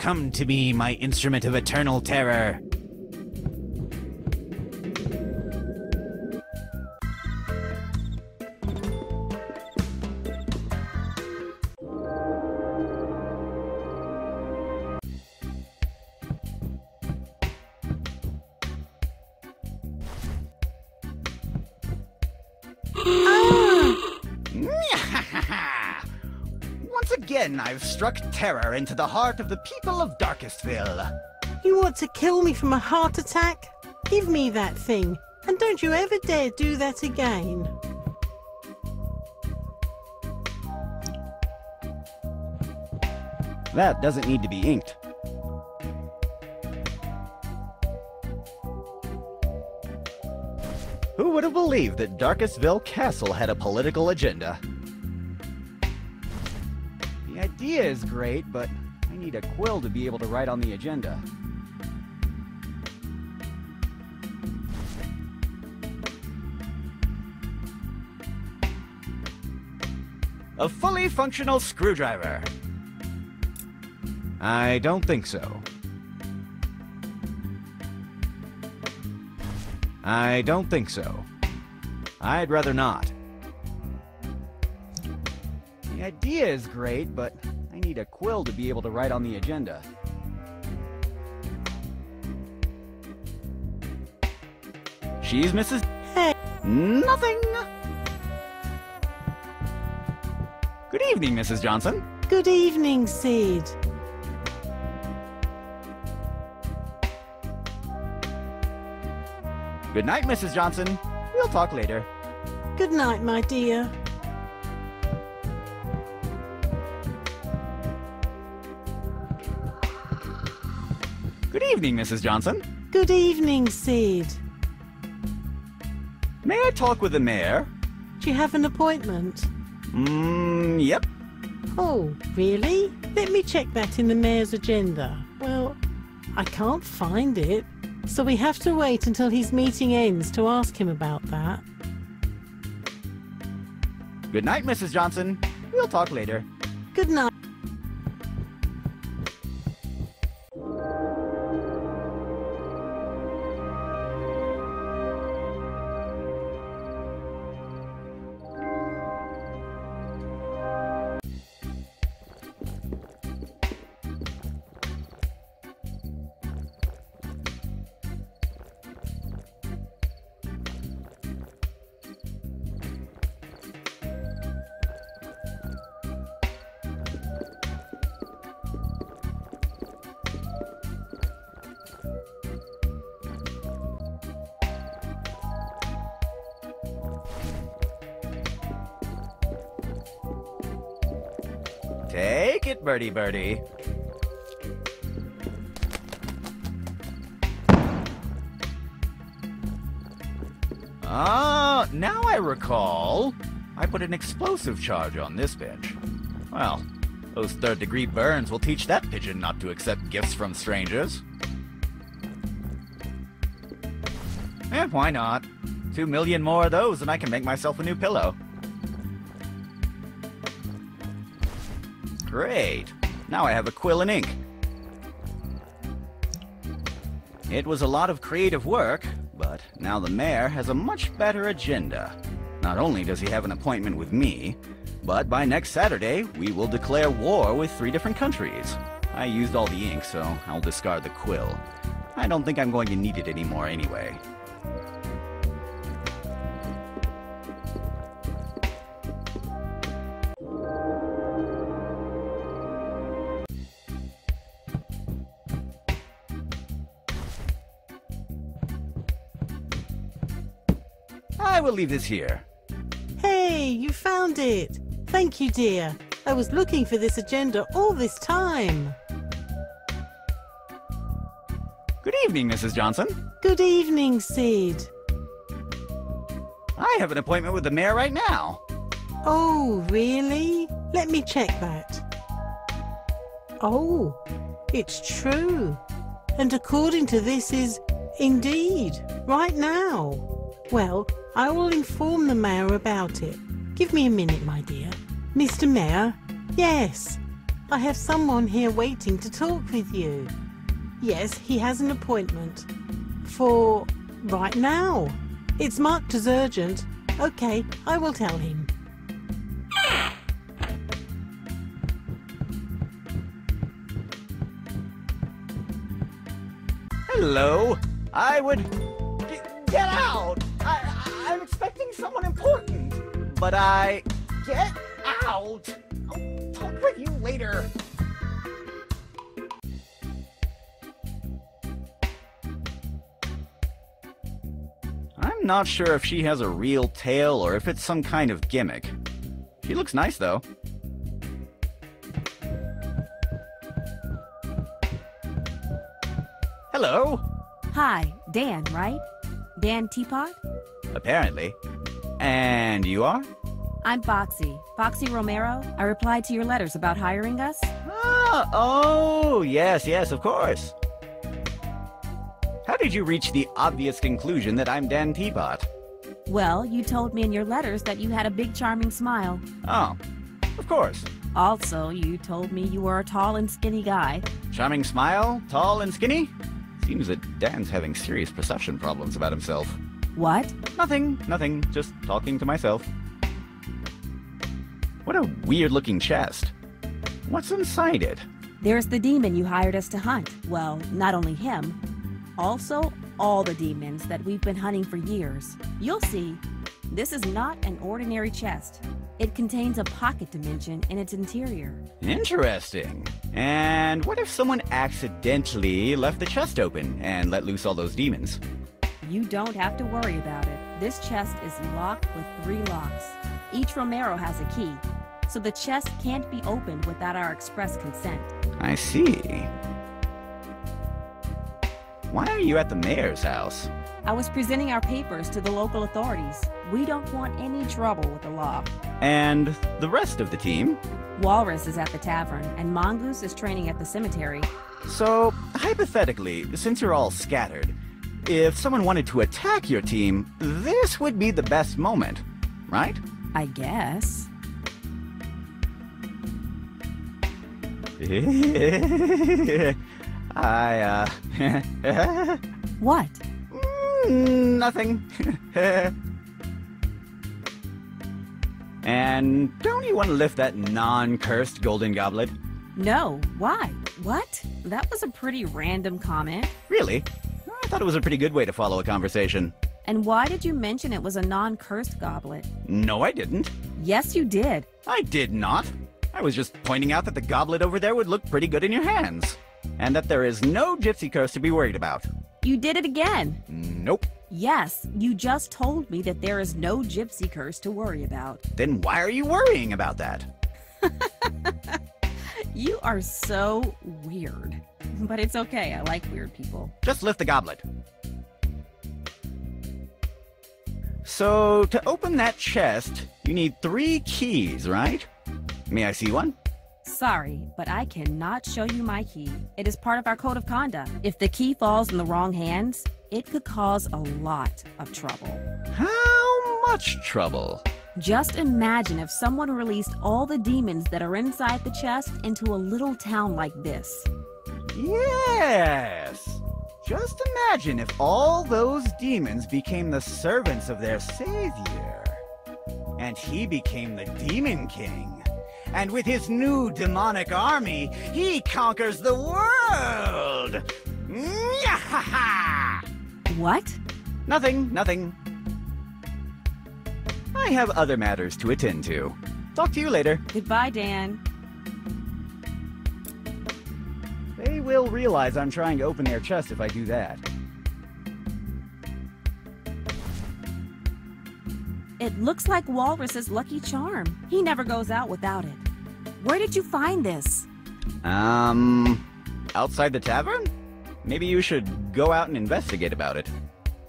Come to me, my instrument of eternal terror. Once again, I've struck terror into the heart of the people of DarkestVille. You want to kill me from a heart attack? Give me that thing, and don't you ever dare do that again. That doesn't need to be inked. Who would have believed that DarkestVille Castle had a political agenda? The idea is great, but I need a quill to be able to write on the agenda. A fully functional screwdriver. I don't think so. I don't think so. I'd rather not. The idea is great, but I need a quill to be able to write on the agenda. She's Mrs. Hey. Nothing! Good evening, Mrs. Johnson. Good evening, Sid. Good night, Mrs. Johnson. We'll talk later. Good night, my dear. Good evening, Mrs. Johnson. Good evening, Sid. May I talk with the mayor? Do you have an appointment? Yep. Oh, really? Let me check that in the mayor's agenda. Well, I can't find it, so we have to wait until his meeting ends to ask him about that. Good night, Mrs. Johnson. We'll talk later. Good night. Take it, birdie birdie. Now I recall, I put an explosive charge on this bench. Well, those third-degree burns will teach that pigeon not to accept gifts from strangers. Why not? 2 million more of those and I can make myself a new pillow. Great. Now I have a quill and ink. It was a lot of creative work, but now the mayor has a much better agenda. Not only does he have an appointment with me, but by next Saturday, we will declare war with 3 different countries. I used all the ink, so I'll discard the quill. I don't think I'm going to need it anymore anyway. I will leave this here. Hey, you found it. Thank you, dear. I was looking for this agenda all this time. Good evening, Mrs. Johnson. Good evening, Sid. I have an appointment with the mayor right now. Oh, really? Let me check that. Oh, it's true. And according to this is indeed right now. Well, I will inform the mayor about it. Give me a minute, my dear. Mr. Mayor? Yes. I have someone here waiting to talk with you. Yes, he has an appointment. For right now. It's marked as urgent. Okay, I will tell him. Hello. I would... Get out! I'm expecting someone important. But Get out! I'll talk with you later. I'm not sure if she has a real tail or if it's some kind of gimmick. She looks nice, though. Hello? Hi, Dan, right? Dan Teapot? Apparently. And you are? I'm Foxy. Foxy Romero. I replied to your letters about hiring us. Ah, oh, yes, of course. How did you reach the obvious conclusion that I'm Dan Teapot? Well, you told me in your letters that you had a big charming smile. Oh, of course. Also, you told me you were a tall and skinny guy. Charming smile, tall and skinny? Seems that Dan's having serious perception problems about himself. What? Nothing, just talking to myself. What a weird-looking chest. What's inside it? There's the demon you hired us to hunt. Well, not only him. Also, all the demons that we've been hunting for years. You'll see, this is not an ordinary chest. It contains a pocket dimension in its interior. Interesting. And what if someone accidentally left the chest open and let loose all those demons? You don't have to worry about it. This chest is locked with 3 locks. Each Romero has a key, so the chest can't be opened without our express consent. I see. Why are you at the mayor's house? I was presenting our papers to the local authorities. We don't want any trouble with the law. And the rest of the team? Walrus is at the tavern, and Mongoose is training at the cemetery. So, hypothetically, since you're all scattered, if someone wanted to attack your team, this would be the best moment, right? I guess. What? Nothing. And don't you want to lift that non-cursed golden goblet? No. Why? What? That was a pretty random comment. Really? I thought it was a pretty good way to follow a conversation. And why did you mention it was a non-cursed goblet? No, I didn't. Yes, you did. I did not. I was just pointing out that the goblet over there would look pretty good in your hands. And that there is no gypsy curse to be worried about. You did it again. Nope. Yes, you just told me that there is no gypsy curse to worry about. Then why are you worrying about that? You are so weird. But it's okay, I like weird people. Just lift the goblet. So, to open that chest, you need 3 keys, right? May I see one? Sorry, but I cannot show you my key. It is part of our code of conduct. If the key falls in the wrong hands, it could cause a lot of trouble. How much trouble? Just imagine if someone released all the demons that are inside the chest into a little town like this. Yes! Just imagine if all those demons became the servants of their savior. And he became the Demon King. And with his new demonic army, he conquers the world! What? Nothing. I have other matters to attend to. Talk to you later. Goodbye, Dan. They will realize I'm trying to open their chest if I do that. It looks like Walrus's lucky charm. He never goes out without it. Where did you find this? Outside the tavern? Maybe you should go out and investigate about it.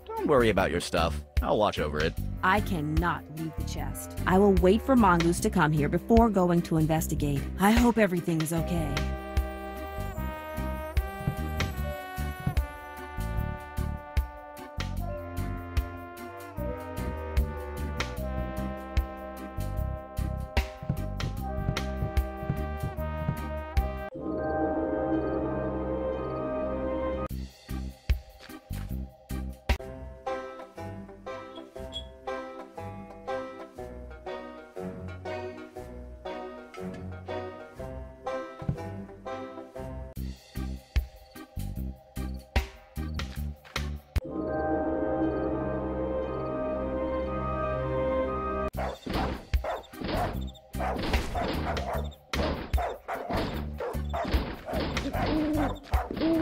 Don't worry about your stuff. I'll watch over it. I cannot leave the chest. I will wait for Mongoose to come here before going to investigate. I hope everything is okay.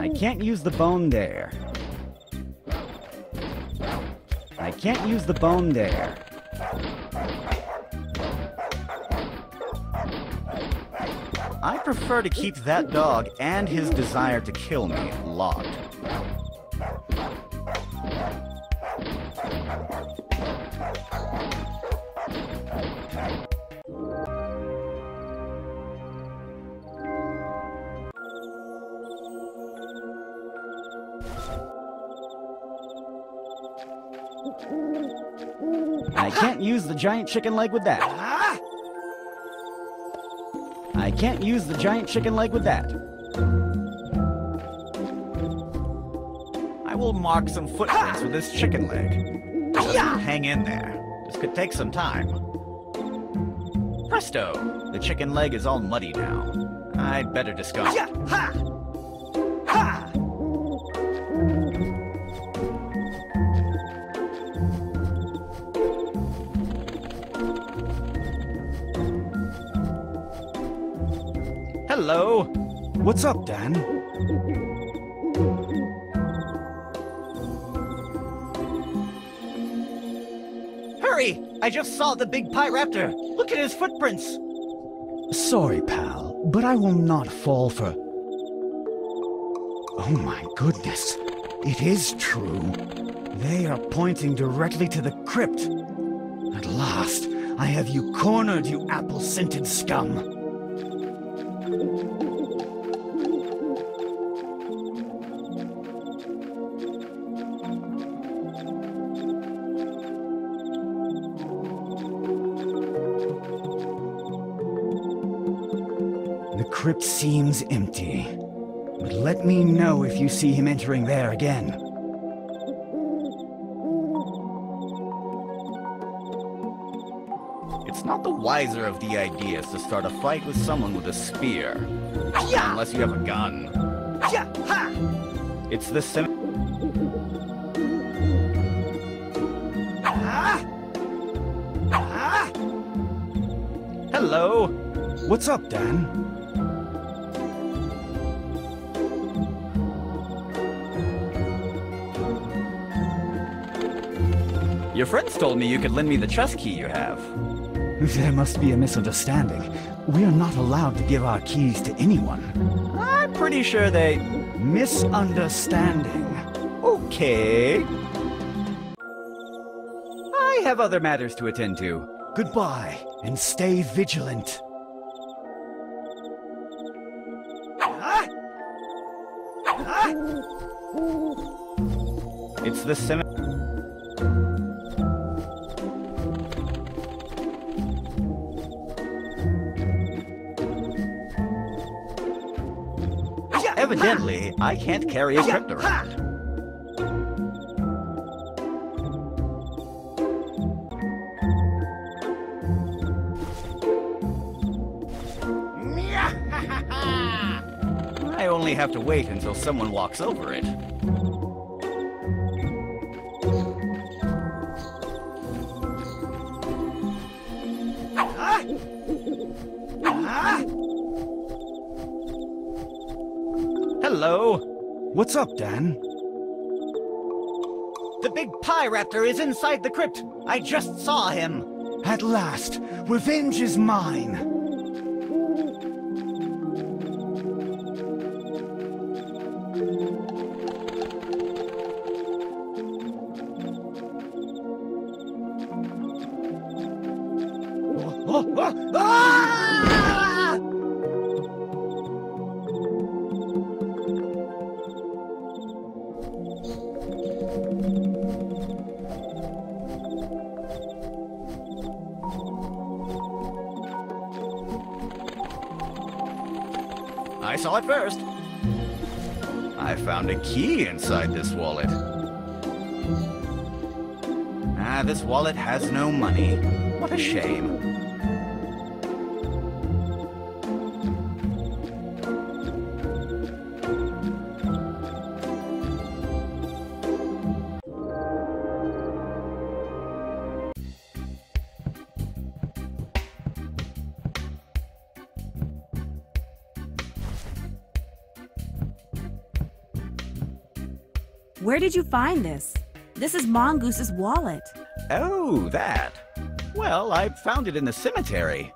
I can't use the bone there. I can't use the bone there. I prefer to keep that dog and his desire to kill me locked. I can't use the giant chicken leg with that. I can't use the giant chicken leg with that. I will mark some footprints with this chicken leg. Just hang in there. This could take some time. Presto! The chicken leg is all muddy now. I'd better discard it. Hello. What's up, Dan? Hurry! I just saw the big pie raptor. Look at his footprints. Sorry, pal, but I will not fall for... Oh my goodness. It is true. They are pointing directly to the crypt. At last, I have you cornered, you apple-scented scum. The crypt seems empty, but let me know if you see him entering there again. It's not the wiser of the ideas to start a fight with someone with a spear. Unless you have a gun. It's the Hello? What's up, Dan? Your friends told me you could lend me the chest key you have. There must be a misunderstanding. We are not allowed to give our keys to anyone. I'm pretty sure they... Misunderstanding. Okay. I have other matters to attend to. Goodbye, and stay vigilant. It's the Evidently, I can't carry a crypt around. I only have to wait until someone walks over it. Hello? What's up, Dan? The big pie raptor is inside the crypt. I just saw him. At last, revenge is mine. I saw it first. I found a key inside this wallet. This wallet has no money. What a shame. Where did you find this? This is Mongoose's wallet. Oh, that. Well, I found it in the cemetery.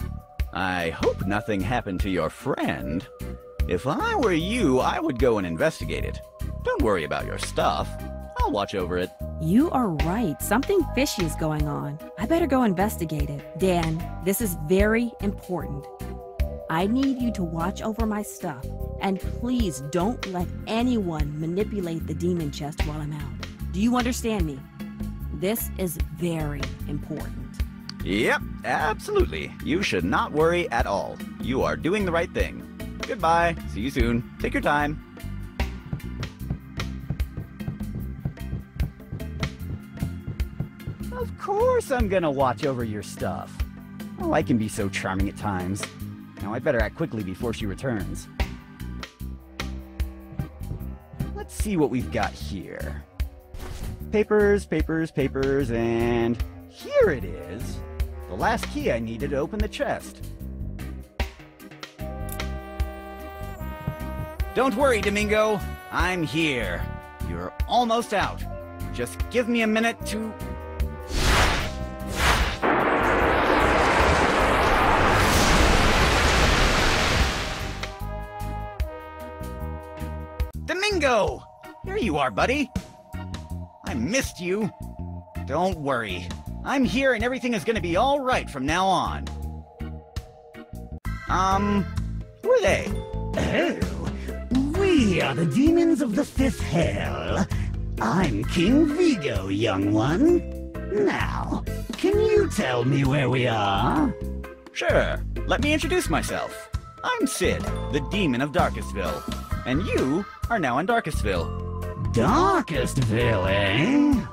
I hope nothing happened to your friend. If I were you, I would go and investigate it. Don't worry about your stuff. I'll watch over it. You are right. Something fishy is going on. I better go investigate it. Dan, this is very important. I need you to watch over my stuff. And please don't let anyone manipulate the demon chest while I'm out. Do you understand me? This is very important. Yep, absolutely. You should not worry at all. You are doing the right thing. Goodbye. See you soon. Take your time. Of course I'm gonna watch over your stuff. Oh, I can be so charming at times. Now I'd better act quickly before she returns. Let's see what we've got here. Papers, papers, papers, and here it is. The last key I needed to open the chest. Don't worry, Domingo. I'm here. You're almost out. Just give me a minute to... Domingo! Here you are, buddy. I missed you. Don't worry. I'm here and everything is gonna be all right from now on. Who are they? Oh, we are the demons of the fifth hell. I'm King Vigo, young one. Now, can you tell me where we are? Sure. Let me introduce myself. I'm Sid, the demon of DarkestVille. And you are now in DarkestVille. DarkestVille, eh?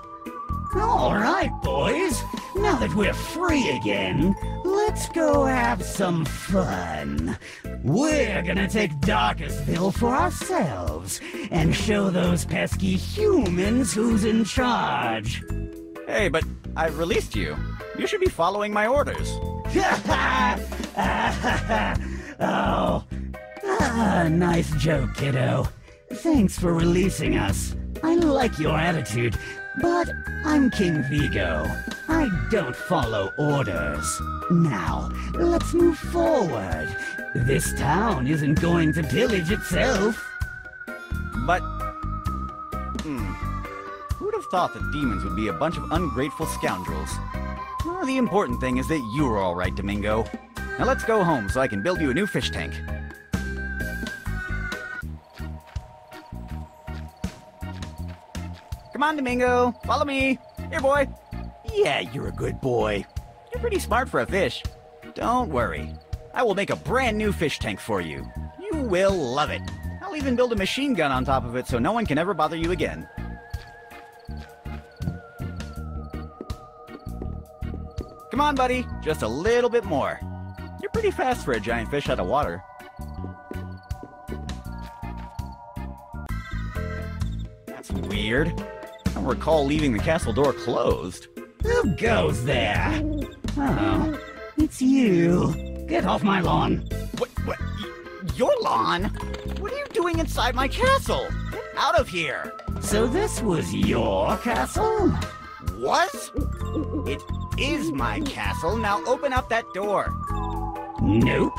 All right, boys. Now that we're free again, let's go have some fun. We're gonna take DarkestVille for ourselves and show those pesky humans who's in charge. Hey, but I released you. You should be following my orders. Nice joke, kiddo. Thanks for releasing us. I like your attitude, but I'm King Vigo. I don't follow orders. Now, let's move forward. This town isn't going to pillage itself. But... who'd have thought that demons would be a bunch of ungrateful scoundrels? Well, the important thing is that you're all right, Domingo. Now let's go home so I can build you a new fish tank. Come on, Domingo. Follow me. Here, boy. Yeah, you're a good boy. You're pretty smart for a fish. Don't worry. I will make a brand new fish tank for you. You will love it. I'll even build a machine gun on top of it so no one can ever bother you again. Come on, buddy. Just a little bit more. You're pretty fast for a giant fish out of water. That's weird. I don't recall leaving the castle door closed. Who goes there? Oh, it's you. Get off my lawn. What? Your lawn? What are you doing inside my castle? Get out of here! So this was your castle? What? It is my castle. Now open up that door. Nope.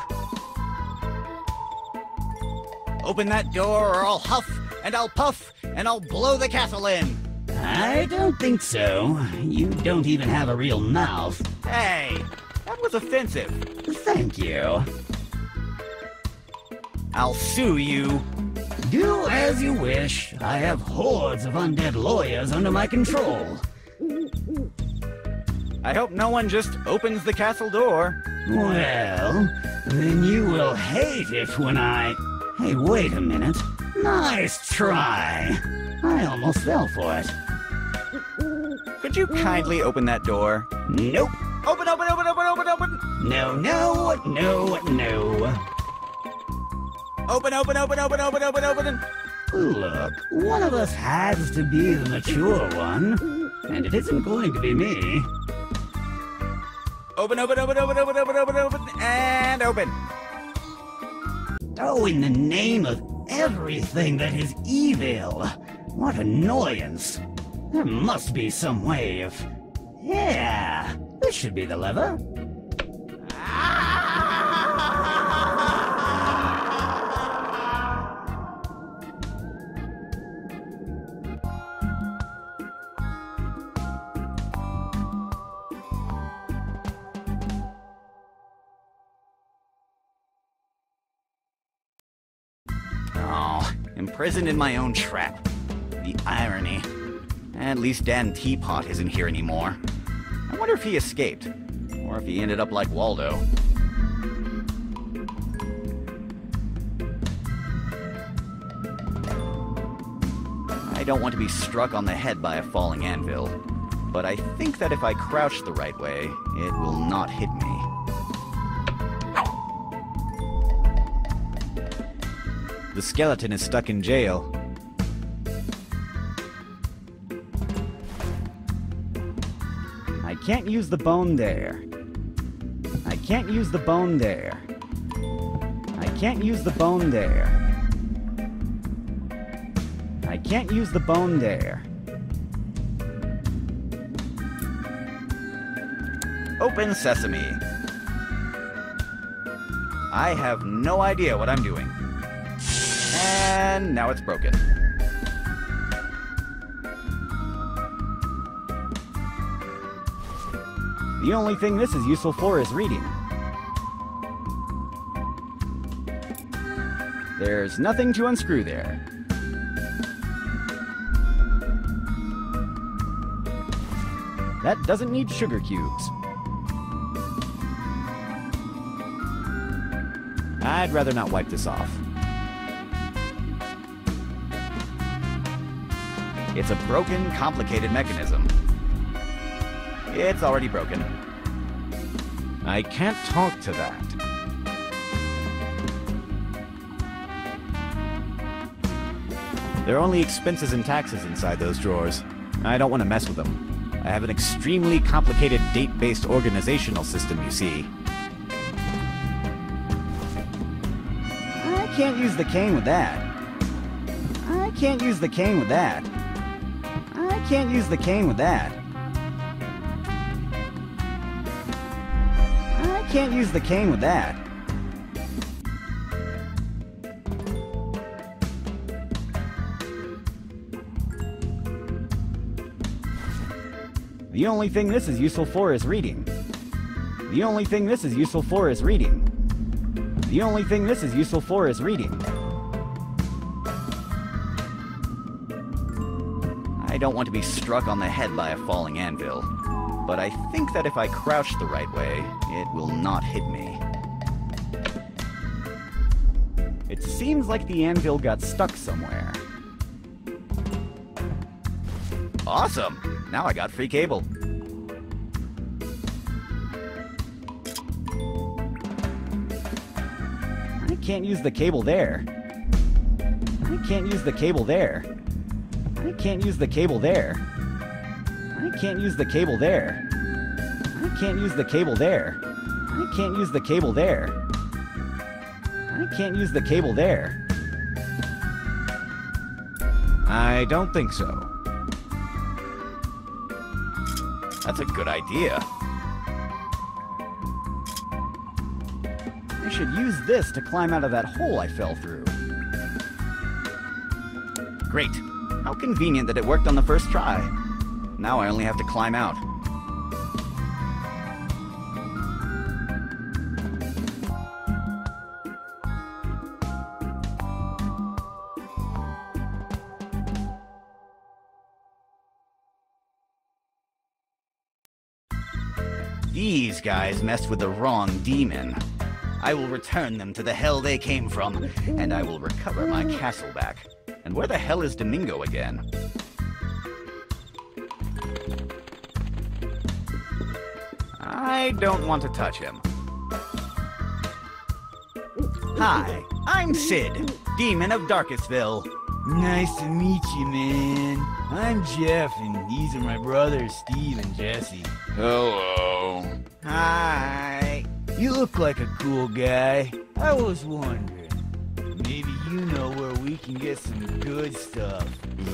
Open that door or I'll huff and I'll puff and I'll blow the castle in. I don't think so. You don't even have a real mouth. Hey, that was offensive. Thank you. I'll sue you. Do as you wish. I have hordes of undead lawyers under my control. I hope no one just opens the castle door. Well, then you will hate it when I... Hey, wait a minute. Nice try. I almost fell for it. Could you kindly open that door? Nope. Open, open, open, open, open, open! No, no, no, no. Open, open, open, open, open, open, open! Look, one of us has to be the mature one, and it isn't going to be me. Open, open, open, open, open, open, open, open, and open! Oh, in the name of everything that is evil, What annoyance! There must be some way of... Yeah, this should be the lever. Oh, imprisoned in my own trap. The irony. At least Dan Teapot isn't here anymore. I wonder if he escaped, or if he ended up like Waldo. I don't want to be struck on the head by a falling anvil, but I think that if I crouch the right way, it will not hit me. The skeleton is stuck in jail. I can't use the bone there. I can't use the bone there. I can't use the bone there. I can't use the bone there. Open sesame. I have no idea what I'm doing. And now it's broken. The only thing this is useful for is reading. There's nothing to unscrew there. That doesn't need sugar cubes. I'd rather not wipe this off. It's a broken, complicated mechanism. It's already broken. I can't talk to that. There are only expenses and taxes inside those drawers. I don't want to mess with them. I have an extremely complicated date-based organizational system, you see. I can't use the cane with that. I can't use the cane with that. I can't use the cane with that. I can't use the cane with that. The only thing this is useful for is reading. The only thing this is useful for is reading. The only thing this is useful for is reading. I don't want to be struck on the head by a falling anvil, but I think that if I crouch the right way, it will not hit me. It seems like the anvil got stuck somewhere. Awesome! Now I got free cable. I can't use the cable there. I can't use the cable there. I can't use the cable there. I can't use the cable there. I can't use the cable there. I can't use the cable there. I can't use the cable there. I don't think so. That's a good idea. I should use this to climb out of that hole I fell through. Great. How convenient that it worked on the first try. Now I only have to climb out. These guys messed with the wrong demon. I will return them to the hell they came from, and I will recover my castle back. And where the hell is Domingo again? I don't want to touch him. Hi, I'm Sid, Demon of Darkestville. Nice to meet you, man. I'm Jeff, and these are my brothers, Steve and Jesse. Hello. Hi. You look like a cool guy. I was wondering, maybe you know where we can get some good stuff.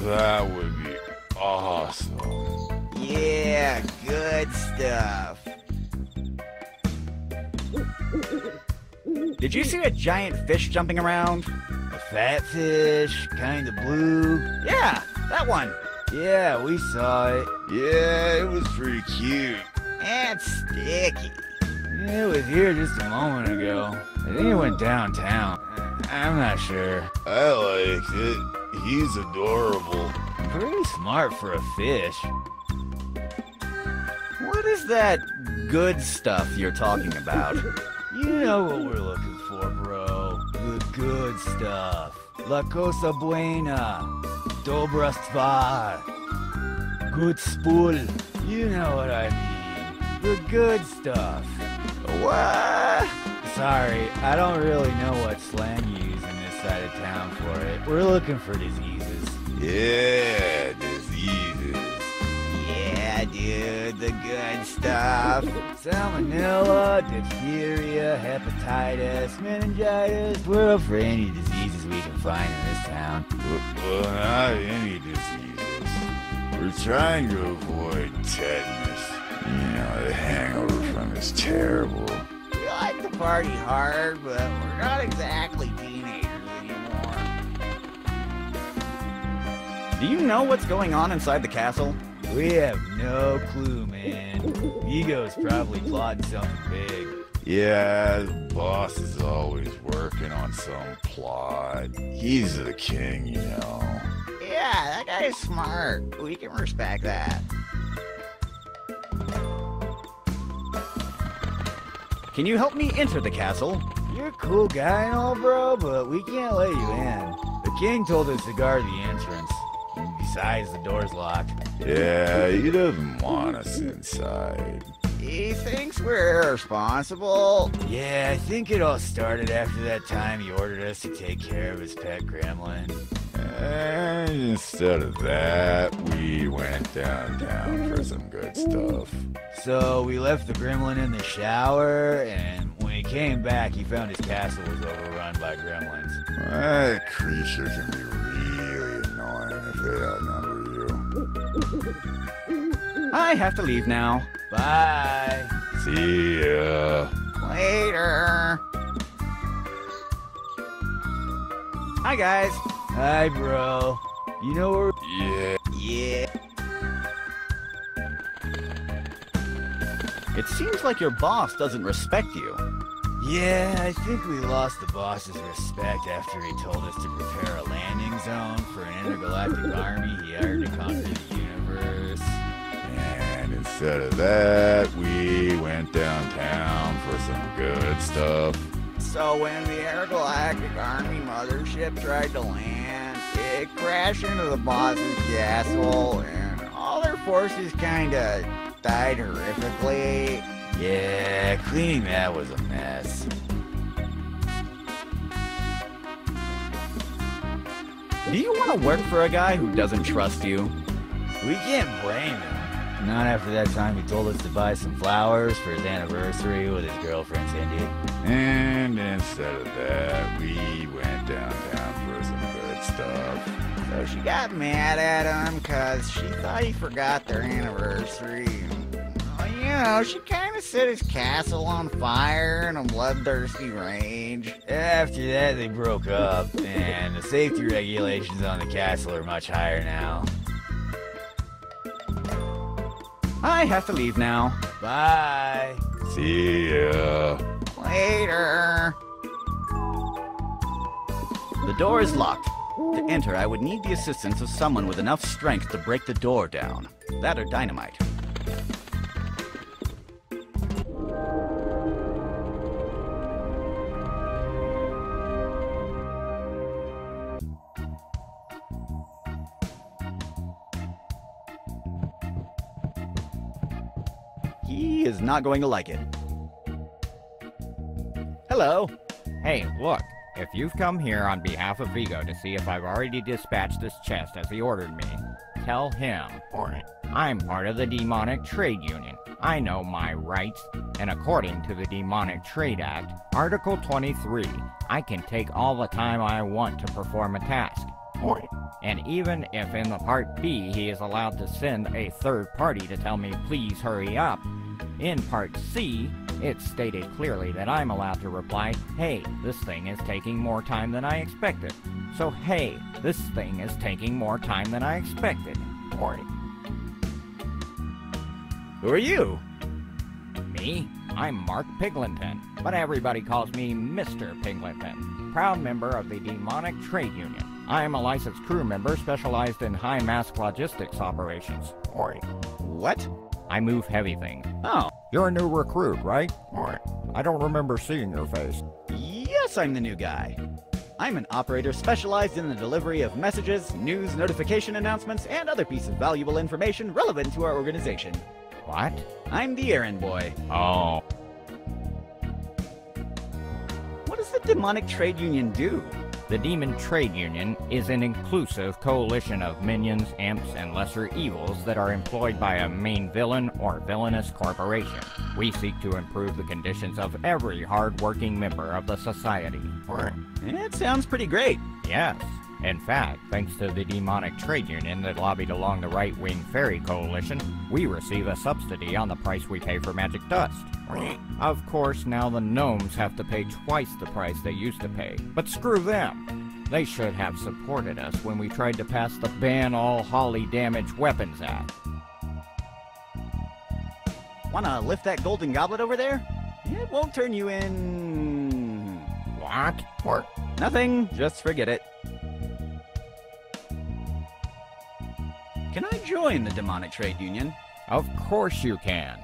That would be awesome. Yeah, good stuff. Did you see a giant fish jumping around? A fat fish, kind of blue. Yeah, that one. Yeah, we saw it. Yeah, it was pretty cute. And sticky. It was here just a moment ago. I think it went downtown. I'm not sure. I liked it. He's adorable. Pretty smart for a fish. What is that good stuff you're talking about? You know what we're looking for, bro. The good stuff. La cosa buena. Dobra stvar. Good spool. You know what I mean. The good stuff. What? Sorry, I don't really know what slang you use in this side of town for it. We're looking for diseases. Yeah, diseases. Yeah, dude, the good stuff. Salmonella, diphtheria, hepatitis, meningitis. We're up for any diseases we can find in this town. Well, not any diseases. We're trying to avoid tetanus. You know, the hangover from is terrible. We like to party hard, but we're not exactly teenagers anymore. Do you know what's going on inside the castle? We have no clue, man. Ego's probably plotting something big. Yeah, the boss is always working on some plot. He's the king, you know. Yeah, that guy's smart. We can respect that. Can you help me enter the castle? You're a cool guy and all, bro, but we can't let you in. The king told us to guard the entrance. And besides, the door's locked. Yeah, he doesn't want us inside. He thinks we're irresponsible. Yeah, I think it all started after that time he ordered us to take care of his pet gremlin. And instead of that, we went downtown for some good stuff. So we left the gremlin in the shower, and when he came back, he found his castle was overrun by gremlins. That creature can be really annoying if they outnumber you. I have to leave now. Bye. See ya. Later. Hi, guys. Hi, bro. You know where... Yeah. Yeah. It seems like your boss doesn't respect you. Yeah, I think we lost the boss's respect after he told us to prepare a landing zone for an intergalactic army he hired to conquer the universe. And instead of that, we went downtown for some good stuff. So when the intergalactic army mothership tried to land, it crashed into the boss's castle, and all their forces kinda died horrifically. Yeah, cleaning that was a mess. Do you want to work for a guy who doesn't trust you? We can't blame him. Not after that time he told us to buy some flowers for his anniversary with his girlfriend Cindy. And instead of that, we went downtown for some good stuff. So she got mad at him because she thought he forgot their anniversary. Well, you know, she kind of set his castle on fire in a bloodthirsty rage. After that they broke up, and the safety regulations on the castle are much higher now. I have to leave now. Bye. See ya. Later. The door is locked. To enter, I would need the assistance of someone with enough strength to break the door down. That or dynamite. He is not going to like it. Hello. Hey, look, if you've come here on behalf of Vigo to see if I've already dispatched this chest as he ordered me, tell him. I'm part of the Demonic Trade Union. I know my rights, and according to the Demonic Trade Act, Article 23, I can take all the time I want to perform a task. And even if in the Part B he is allowed to send a third party to tell me please hurry up, in Part C, it's stated clearly that I'm allowed to reply, hey, this thing is taking more time than I expected. So hey, this thing is taking more time than I expected. Who are you? Me? I'm Mark Piglinton, but everybody calls me Mr. Piglinton, proud member of the Demonic Trade Union. I am a licensed crew member specialized in high-mask logistics operations. What? I move heavy things. Oh, You're a new recruit, right? I don't remember seeing your face. yes, I'm the new guy. I'm an operator specialized in the delivery of messages, news, notification announcements, and other pieces of valuable information relevant to our organization. What? I'm the errand boy. Oh. What does the Demonic Trade Union do? The Demon Trade Union is an inclusive coalition of minions, imps, and lesser evils that are employed by a main villain or villainous corporation. We seek to improve the conditions of every hard-working member of the society. It sounds pretty great. Yes. In fact, thanks to the Demonic Trade Union that lobbied along the right-wing fairy coalition, we receive a subsidy on the price we pay for magic dust. Of course, now the gnomes have to pay twice the price they used to pay, but screw them. They should have supported us when we tried to pass the Ban All Holly Damage Weapons Act. Wanna lift that golden goblet over there? It won't turn you in... What? Nothing, just forget it. Can I join the Demonic Trade Union? Of course you can.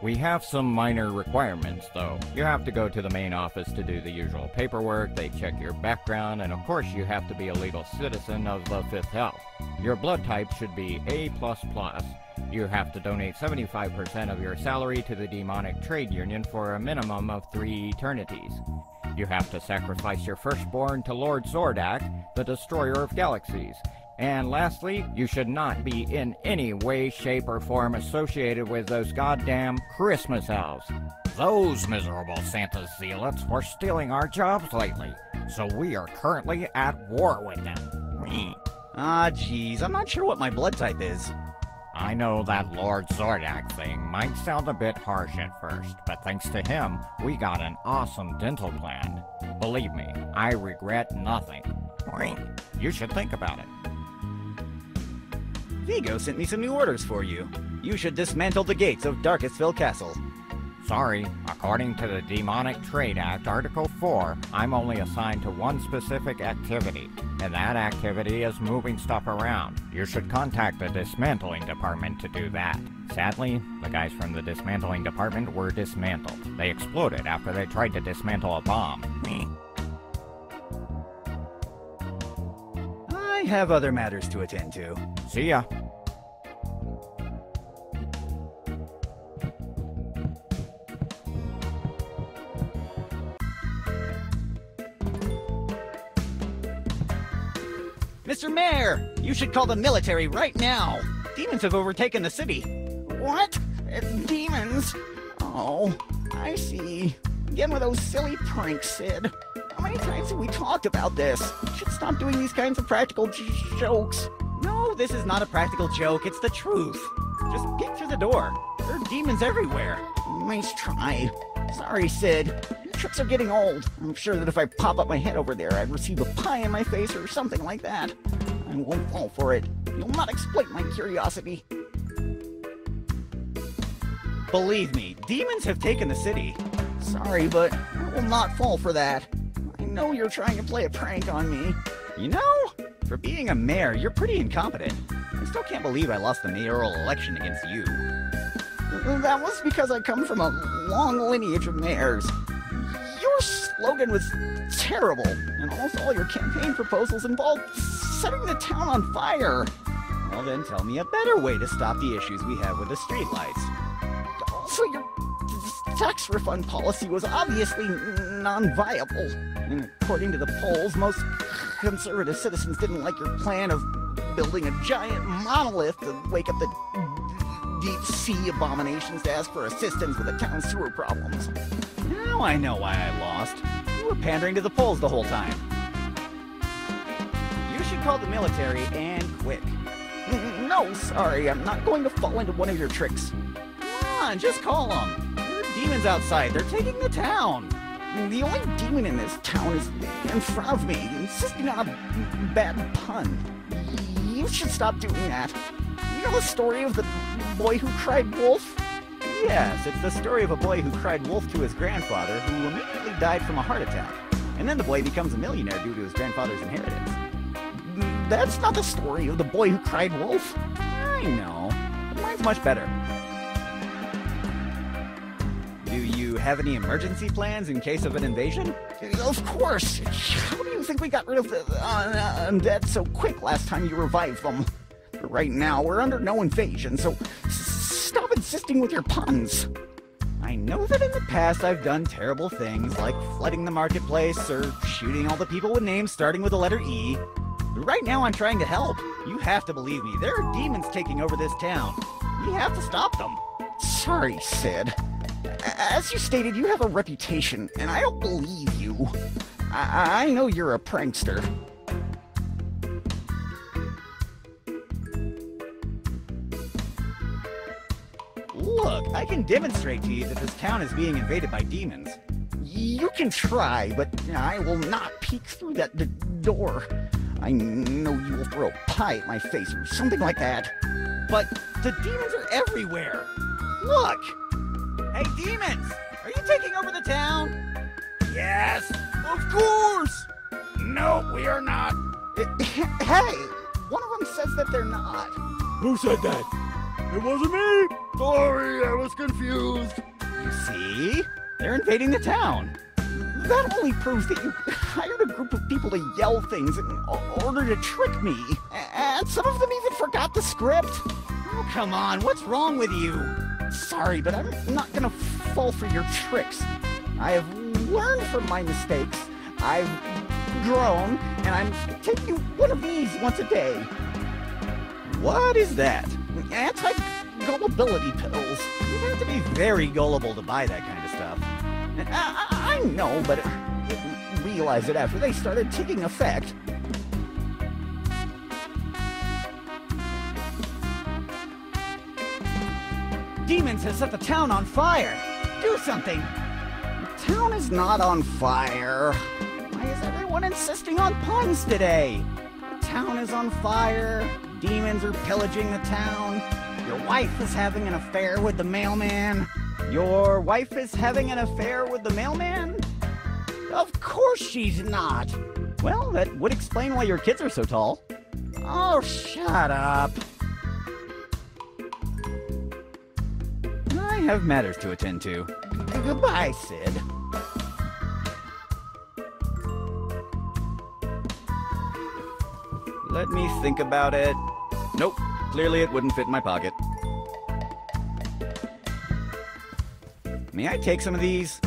We have some minor requirements, though. You have to go to the main office to do the usual paperwork, they check your background, and of course you have to be a legal citizen of the 5th Health. Your blood type should be A++. You have to donate 75% of your salary to the Demonic Trade Union for a minimum of 3 eternities. You have to sacrifice your firstborn to Lord Zordak, the Destroyer of Galaxies. And lastly, you should not be in any way, shape, or form associated with those goddamn Christmas elves. Those miserable Santa zealots were stealing our jobs lately, so we are currently at war with them. Ah, geez, I'm not sure what my blood type is. I know that Lord Zordak thing might sound a bit harsh at first, but thanks to him, we got an awesome dental plan. Believe me, I regret nothing. You should think about it. Vigo sent me some new orders for you. You should dismantle the gates of DarkestVille Castle. Sorry, according to the Demonic Trade Act, Article 4, I'm only assigned to one specific activity, and that activity is moving stuff around. You should contact the dismantling department to do that. Sadly, the guys from the dismantling department were dismantled. They exploded after they tried to dismantle a bomb. I have other matters to attend to. See ya. Mr. Mayor, you should call the military right now. Demons have overtaken the city. What? Demons? Oh, I see. Again with those silly pranks, Sid. How many times have we talked about this? You should stop doing these kinds of practical jokes. No, this is not a practical joke, it's the truth. Just get through the door. There are demons everywhere. Nice try. Sorry, Sid. Your tricks are getting old. I'm sure that if I pop up my head over there, I'd receive a pie in my face or something like that. I won't fall for it. You'll not exploit my curiosity. Believe me, demons have taken the city. Sorry, but I will not fall for that. I know you're trying to play a prank on me. You know, for being a mayor, you're pretty incompetent. I still can't believe I lost the mayoral election against you. That was because I come from a long lineage of mayors. Your slogan was terrible, and almost all your campaign proposals involved setting the town on fire. Well then tell me a better way to stop the issues we have with the streetlights. Also, your tax refund policy was obviously non-viable. And according to the polls, most conservative citizens didn't like your plan of building a giant monolith to wake up the deep-sea abominations to ask for assistance with the town's sewer problems. Now I know why I lost. You were pandering to the polls the whole time. You should call the military and quick. No, sorry, I'm not going to fall into one of your tricks. Come on, just call them. There are demons outside. They're taking the town. The only demon in this town is in front of me, insisting on a bad pun. You should stop doing that. You know the story of the boy who cried wolf? Yes, it's the story of a boy who cried wolf to his grandfather, who immediately died from a heart attack. And then the boy becomes a millionaire due to his grandfather's inheritance. That's not the story of the boy who cried wolf. I know, but mine's much better. Do you have any emergency plans in case of an invasion? Of course. How do you think we got rid of the undead so quick last time you revived them? But right now, we're under no invasion, so stop insisting with your puns. I know that in the past I've done terrible things, like flooding the marketplace or shooting all the people with names starting with the letter E. But right now I'm trying to help. You have to believe me. There are demons taking over this town. We have to stop them. Sorry, Sid. As you stated, you have a reputation, and I don't believe you. I know you're a prankster. Look, I can demonstrate to you that this town is being invaded by demons. You can try, but I will not peek through that door. I know you will throw a pie at my face or something like that. But the demons are everywhere. Look! Hey, demons! Are you taking over the town? Yes, of course! No, we are not. Hey! One of them says that they're not. Who said that? It wasn't me! Sorry, I was confused. You see? They're invading the town. That only proves that you hired a group of people to yell things in order to trick me. And some of them even forgot the script. Oh, come on, what's wrong with you? Sorry, but I'm not gonna fall for your tricks. I have learned from my mistakes. I've grown, and I'm taking one of these once a day. What is that? Anti-gullibility pills. You have to be very gullible to buy that kind of stuff. I know, but I didn't realize it after they started taking effect. Demons have set the town on fire! Do something! The town is not on fire. Why is everyone insisting on puns today? The town is on fire. Demons are pillaging the town. Your wife is having an affair with the mailman. Your wife is having an affair with the mailman? Of course she's not. Well, that would explain why your kids are so tall. Oh, shut up. I have matters to attend to. Goodbye, Sid. Let me think about it. Nope, clearly it wouldn't fit in my pocket. May I take some of these?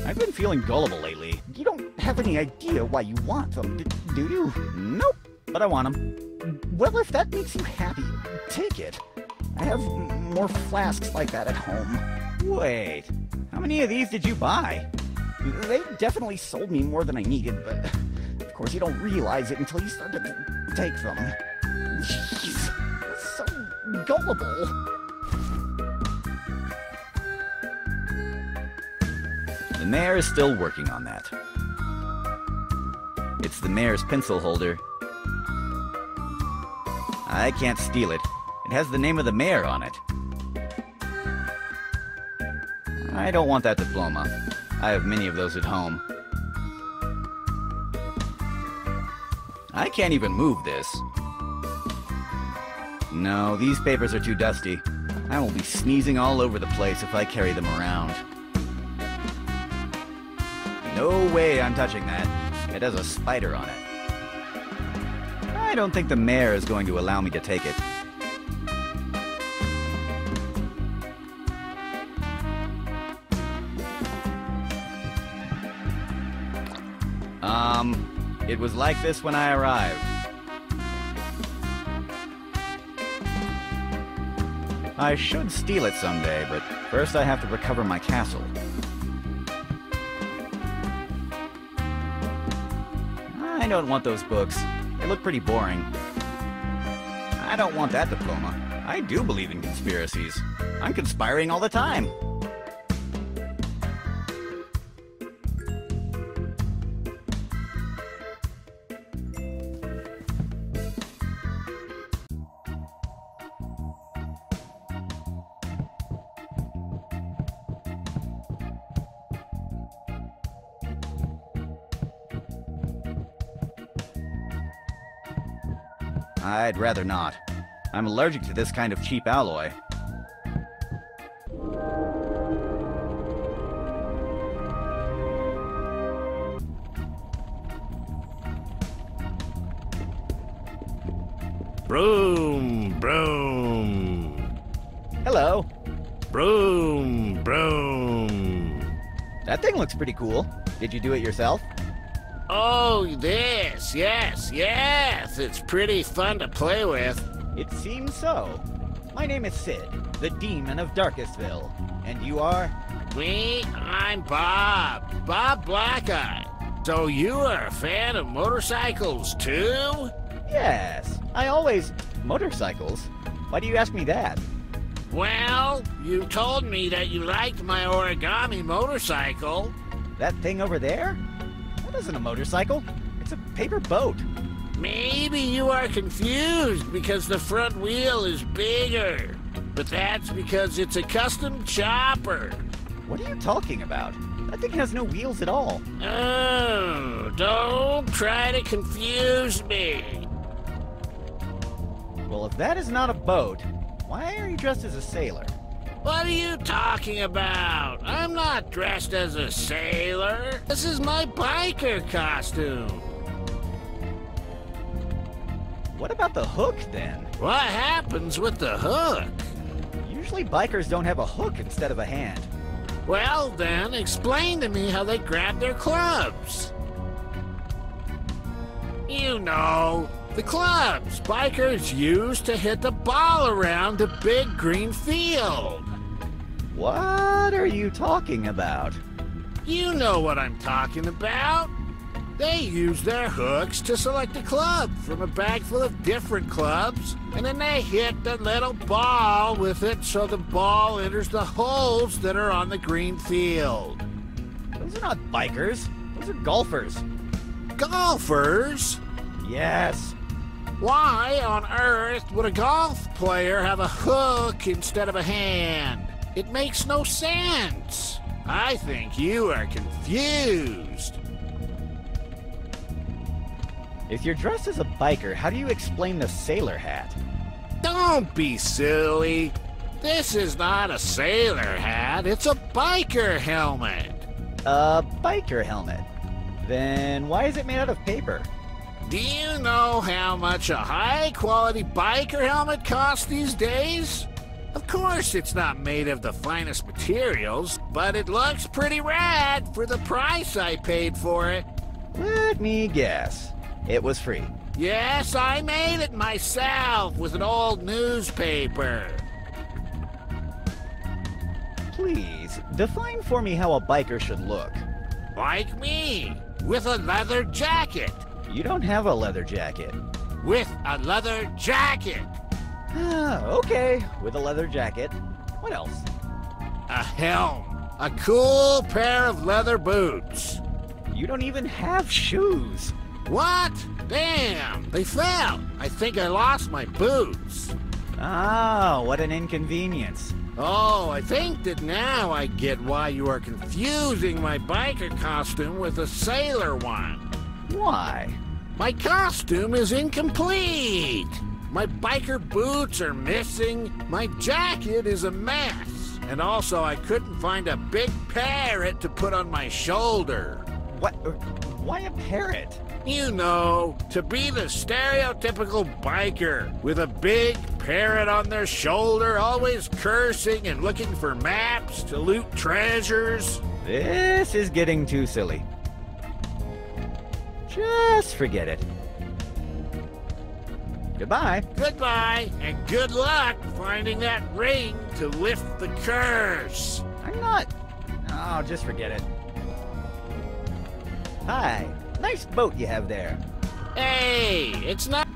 I've been feeling gullible lately. You don't have any idea why you want them, do you? Nope, but I want them. Well, if that makes you happy, take it. I have more flasks like that at home. Wait, how many of these did you buy? They definitely sold me more than I needed, but of course you don't realize it until you start to take them. Jeez, so gullible. The mayor is still working on that. It's the mayor's pencil holder. I can't steal it. It has the name of the mayor on it. I don't want that diploma. I have many of those at home. I can't even move this. No, these papers are too dusty. I will be sneezing all over the place if I carry them around. No way I'm touching that. It has a spider on it. I don't think the mayor is going to allow me to take it. It was like this when I arrived. I should steal it someday, but first I have to recover my castle. I don't want those books. They look pretty boring. I don't want that diploma. I do believe in conspiracies. I'm conspiring all the time. I'd rather not. I'm allergic to this kind of cheap alloy. Broom, broom. Hello. Broom, broom. That thing looks pretty cool. Did you do it yourself? Oh, this. Yes, yes. It's pretty fun to play with. It seems so. My name is Sid, the demon of DarkestVille. And you are? Me? I'm Bob. Bob Blackeye. So you are a fan of motorcycles, too? Yes. I always... Motorcycles? Why do you ask me that? Well, you told me that you liked my origami motorcycle. That thing over there? That isn't a motorcycle. It's a paper boat. Maybe you are confused because the front wheel is bigger. But that's because it's a custom chopper. What are you talking about? That thing has no wheels at all. Oh, don't try to confuse me. Well, if that is not a boat, why are you dressed as a sailor? What are you talking about? I'm not dressed as a sailor. This is my biker costume. What about the hook, then? What happens with the hook? Usually bikers don't have a hook instead of a hand. Well, then, explain to me how they grab their clubs. You know, the clubs bikers use to hit the ball around the big green field. What are you talking about? You know what I'm talking about. They use their hooks to select a club from a bag full of different clubs, and then they hit the little ball with it so the ball enters the holes that are on the green field. Those are not bikers. Those are golfers. Golfers? Yes. Why on earth would a golf player have a hook instead of a hand? It makes no sense. I think you are confused. If you're dressed as a biker, how do you explain the sailor hat? Don't be silly. This is not a sailor hat, it's a biker helmet. A biker helmet? Then why is it made out of paper? Do you know how much a high-quality biker helmet costs these days? Of course it's not made of the finest materials, but it looks pretty rad for the price I paid for it. Let me guess. It was free. Yes, I made it myself with an old newspaper. Please, define for me how a biker should look. Like me, with a leather jacket. You don't have a leather jacket. With a leather jacket. Okay, with a leather jacket. What else? A helm. A cool pair of leather boots. You don't even have shoes. What? Damn, they fell. I think I lost my boots. Ah, what an inconvenience. Oh, I think that now I get why you are confusing my biker costume with a sailor one. Why? My costume is incomplete. My biker boots are missing. My jacket is a mess. And also, I couldn't find a big parrot to put on my shoulder. What? Why a parrot? You know, to be the stereotypical biker with a big parrot on their shoulder, always cursing and looking for maps to loot treasures. This is getting too silly. Just forget it. Goodbye. Goodbye, and good luck finding that ring to lift the curse. I'm not... Oh, just forget it. Hi. Nice boat you have there. Hey, it's not...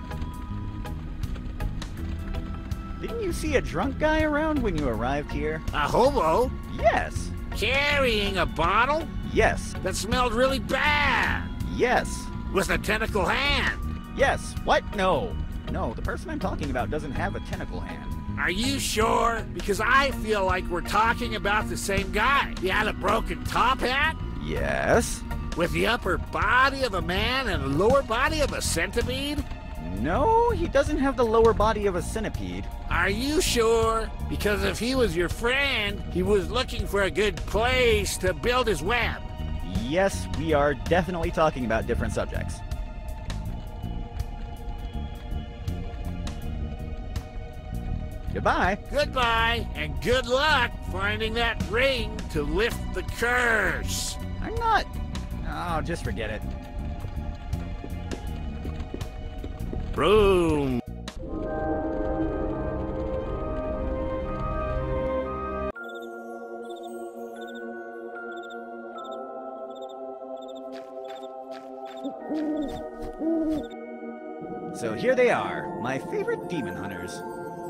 Didn't you see a drunk guy around when you arrived here? a hobo Yes. carrying a bottle Yes. that smelled really bad Yes. with a tentacle hand. Yes. What? No. No, the person I'm talking about doesn't have a tentacle hand. Are you sure? Because I feel like we're talking about the same guy. He had a broken top hat Yes. with the upper body of a man and the lower body of a centipede. No, he doesn't have the lower body of a centipede. Are you sure? Because if he was your friend, he was looking for a good place to build his web. Yes, we are definitely talking about different subjects. Goodbye. Goodbye, and good luck finding that ring to lift the curse. I'm not... Oh, just forget it. Broom. So here they are, my favorite demon hunters.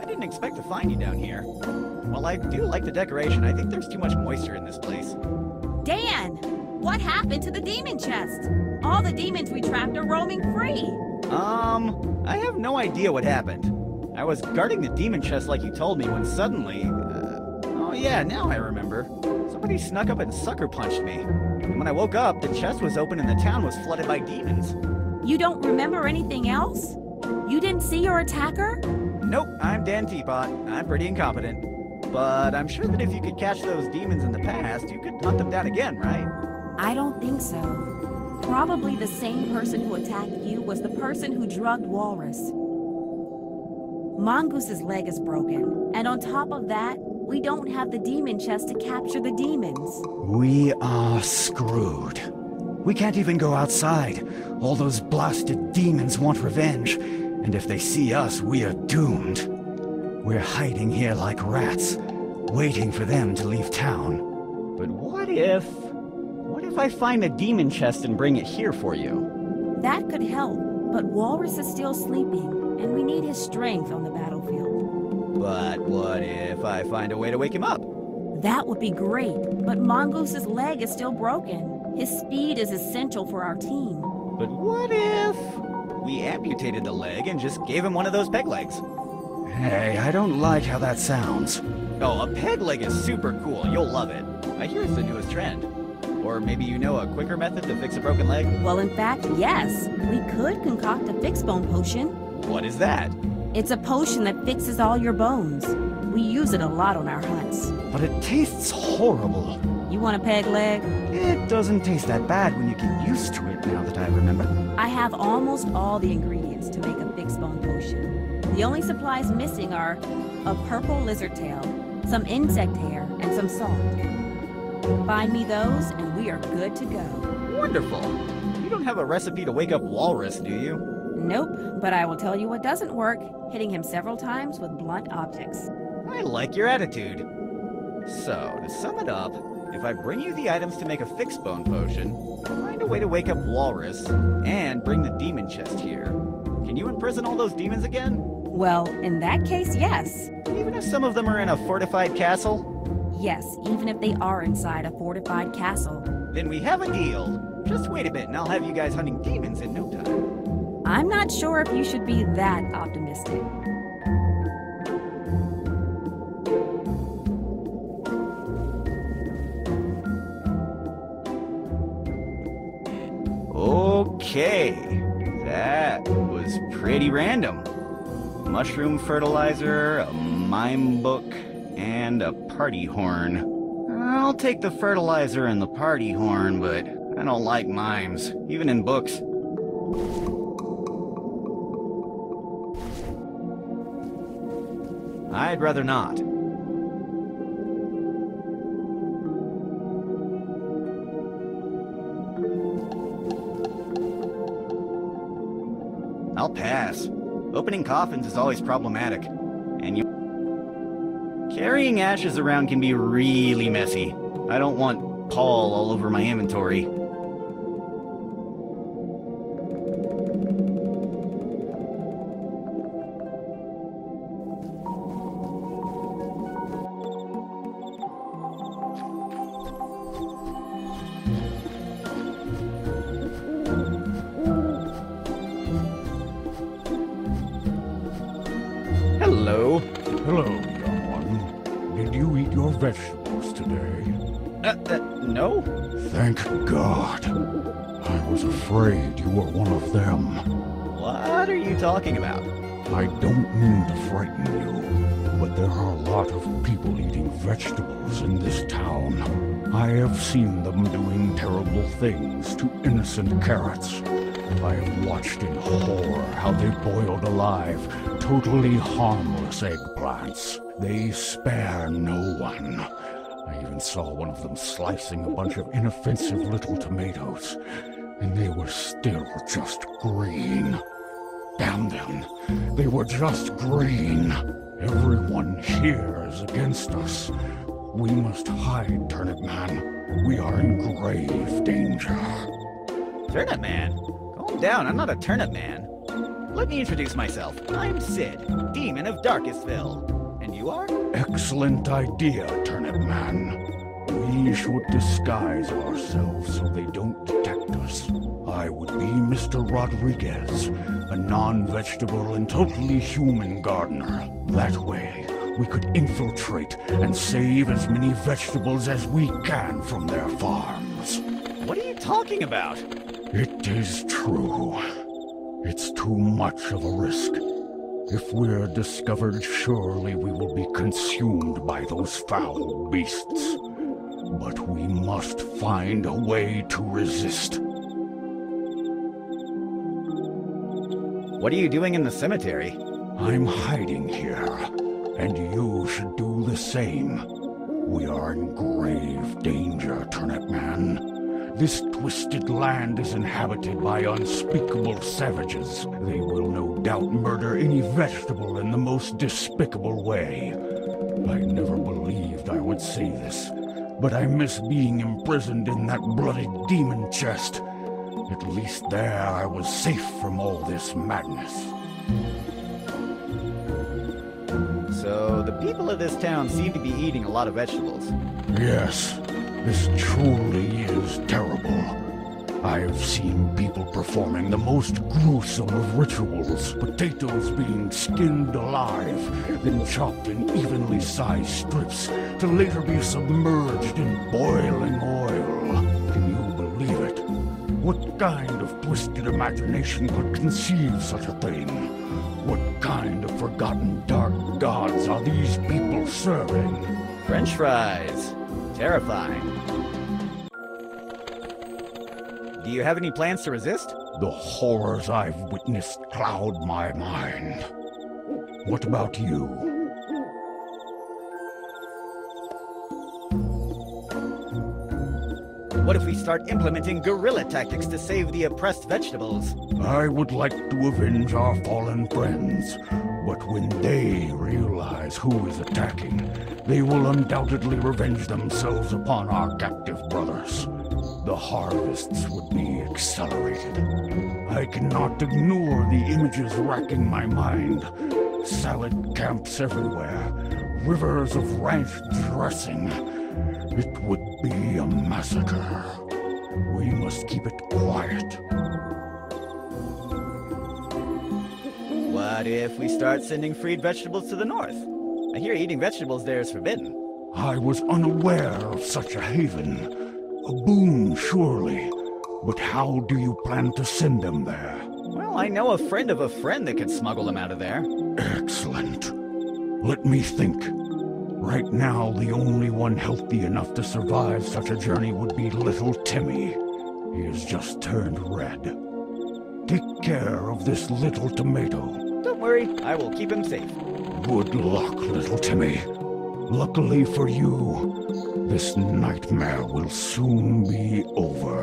I didn't expect to find you down here. While I do like the decoration, I think there's too much moisture in this place. Dan, what happened to the demon chest? All the demons we trapped are roaming free. I have no idea what happened. I was guarding the demon chest like you told me when suddenly... oh yeah, now I remember. Somebody snuck up and sucker punched me. And when I woke up, the chest was open and the town was flooded by demons. You don't remember anything else? You didn't see your attacker? Nope, I'm Dan Teapot. I'm pretty incompetent. But I'm sure that if you could catch those demons in the past, you could hunt them down again, right? I don't think so. Probably the same person who attacked you was the person who drugged Walrus. Mongoose's leg is broken, and on top of that, we don't have the demon chest to capture the demons. We are screwed. We can't even go outside. All those blasted demons want revenge, and if they see us, we are doomed. We're hiding here like rats, waiting for them to leave town. But what if I find a demon chest and bring it here for you? That could help, but Walrus is still sleeping, and we need his strength on the battlefield. But what if I find a way to wake him up? That would be great, but Mongoose's leg is still broken. His speed is essential for our team. But what if we amputated the leg and just gave him one of those peg legs? Hey, I don't like how that sounds. Oh, a peg leg is super cool. You'll love it. I hear it's the newest trend. Or maybe you know a quicker method to fix a broken leg? Well, in fact, yes. We could concoct a fix bone potion. What is that? It's a potion that fixes all your bones. We use it a lot on our hunts. But it tastes horrible. You want a peg leg? It doesn't taste that bad when you get used to it, now that I remember. I have almost all the ingredients to make a fix bone potion. The only supplies missing are a purple lizard tail, some insect hair, and some salt. Find me those, and we are good to go. Wonderful. You don't have a recipe to wake up Walrus, do you? Nope, but I will tell you what doesn't work, hitting him several times with blunt objects. I like your attitude. So, to sum it up, if I bring you the items to make a fix bone potion, find a way to wake up Walrus, and bring the demon chest here, can you imprison all those demons again? Well, in that case, yes. Even if some of them are in a fortified castle? Yes, even if they are inside a fortified castle. Then we have a deal. Just wait a bit and I'll have you guys hunting demons in no time. I'm not sure if you should be that optimistic. Okay, that was pretty random. Mushroom fertilizer, a mime book, and a party horn. I'll take the fertilizer and the party horn, but I don't like mimes, even in books. I'd rather not. I'll pass. Opening coffins is always problematic. And carrying ashes around can be really messy. I don't want Paul all over my inventory. Hello. Hello, young one. Did you eat your vegetables today? No? Thank God. I was afraid you were one of them. What are you talking about? I don't mean to frighten you, but there are a lot of people eating vegetables in this town. I have seen them doing terrible things to innocent carrots. I have watched in horror how they boiled alive totally harmless eggplants. They spare no one. I even saw one of them slicing a bunch of inoffensive little tomatoes, and they were still just green. Damn them, they were just green. Everyone here is against us. We must hide, Turnip Man. We are in grave danger. Turnip Man? Calm down, I'm not a turnip man. Let me introduce myself. I'm Sid, Demon of DarkestVille. And you are? Excellent idea, Turnip Man. We should disguise ourselves so they don't detect us. I would be Mr. Rodriguez, a non-vegetable and totally human gardener. That way, we could infiltrate and save as many vegetables as we can from their farms. What are you talking about? It is true. It's too much of a risk. If we're discovered, surely we will be consumed by those foul beasts. But we must find a way to resist. What are you doing in the cemetery? I'm hiding here, and you should do the same. We are in grave danger, Turnip Man. This twisted land is inhabited by unspeakable savages. They will no doubt murder any vegetable in the most despicable way. I never believed I would say this, but I miss being imprisoned in that bloody demon chest. At least there I was safe from all this madness. So, the people of this town seem to be eating a lot of vegetables. Yes, this truly is terrible. I've seen people performing the most gruesome of rituals, potatoes being skinned alive, then chopped in evenly sized strips, to later be submerged in boiling oil. Can you believe it? What kind of twisted imagination could conceive such a thing? What kind of forgotten dark gods are these people serving? French fries. Terrifying. Do you have any plans to resist? The horrors I've witnessed cloud my mind. What about you? What if we start implementing guerrilla tactics to save the oppressed vegetables? I would like to avenge our fallen friends, but when they realize who is attacking, they will undoubtedly revenge themselves upon our captive brothers. The harvests would be accelerated. I cannot ignore the images racking my mind. Salad camps everywhere, rivers of ranch dressing. It would be a massacre. We must keep it quiet. What if we start sending freed vegetables to the north? I hear eating vegetables there is forbidden. I was unaware of such a haven. A boon, surely. But how do you plan to send them there? Well, I know a friend of a friend that could smuggle them out of there. Excellent. Let me think. Right now, the only one healthy enough to survive such a journey would be little Timmy. He has just turned red. Take care of this little tomato. Don't worry, I will keep him safe. Good luck, little Timmy. Luckily for you, this nightmare will soon be over.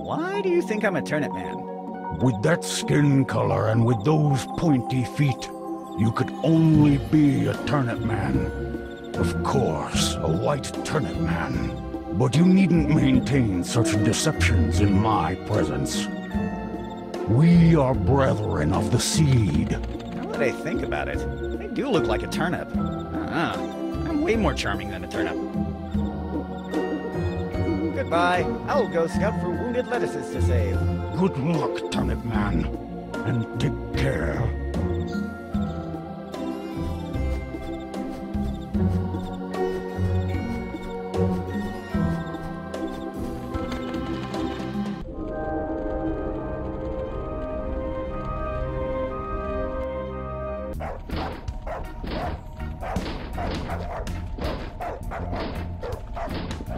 Why do you think I'm a turnip man? With that skin color and with those pointy feet, you could only be a turnip man. Of course, a white turnip man. But you needn't maintain such deceptions in my presence. We are brethren of the seed. Now that I think about it, I do look like a turnip. I'm way more charming than a turnip. Goodbye. I'll go scout for wounded lettuces to save. Good luck, turnip man. and take care.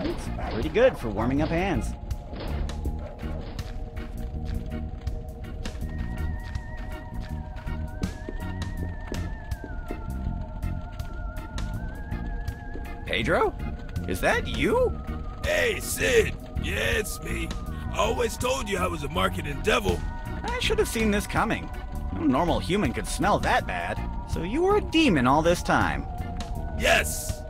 It's pretty good for warming up hands. Pedro? Is that you? Hey, Sid! Yeah, it's me. I always told you I was a marketing devil. I should have seen this coming. No normal human could smell that bad. So you were a demon all this time. Yes!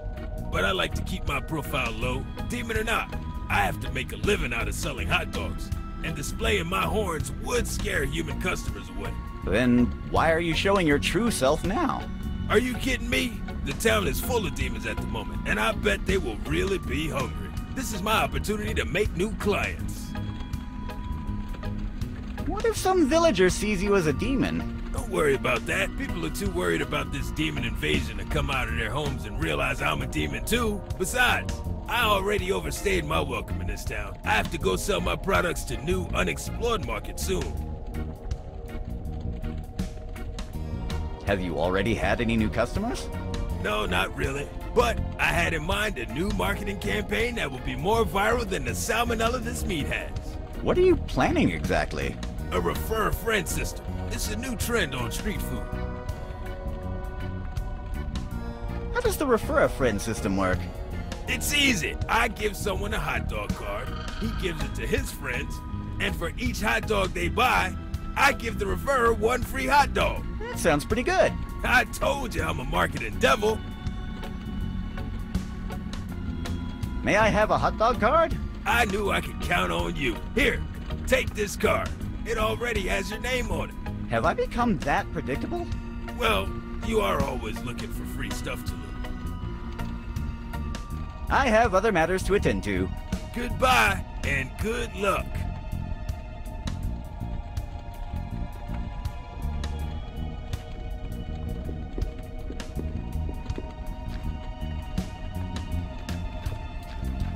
But I like to keep my profile low. Demon or not, I have to make a living out of selling hot dogs. And displaying my horns would scare human customers away. Then why are you showing your true self now? Are you kidding me? The town is full of demons at the moment, and I bet they will really be hungry. This is my opportunity to make new clients. What if some villager sees you as a demon? Don't worry about that. People are too worried about this demon invasion to come out of their homes and realize I'm a demon too. Besides, I already overstayed my welcome in this town. I have to go sell my products to new, unexplored markets soon. Have you already had any new customers? No, not really. But I had in mind a new marketing campaign that will be more viral than the salmonella this meat has. What are you planning exactly? A refer a friend system. It's a new trend on street food. How does the refer a friend system work? It's easy. I give someone a hot dog card, he gives it to his friends, and for each hot dog they buy, I give the referrer one free hot dog. That sounds pretty good. I told you I'm a marketing devil. May I have a hot dog card? I knew I could count on you. Here, take this card. It already has your name on it. Have I become that predictable? Well, you are always looking for free stuff to loot. I have other matters to attend to. Goodbye, and good luck.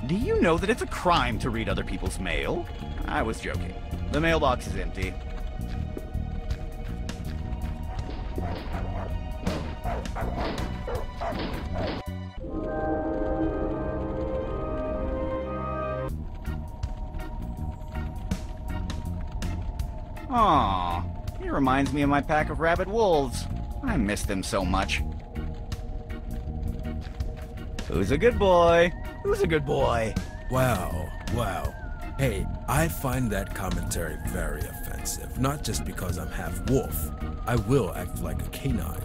Do you know that it's a crime to read other people's mail? I was joking. The mailbox is empty. Aw, he reminds me of my pack of rabid wolves. I miss them so much. Who's a good boy? Who's a good boy? Wow, wow. Hey, I find that commentary very offensive, not just because I'm half wolf. I will act like a canine.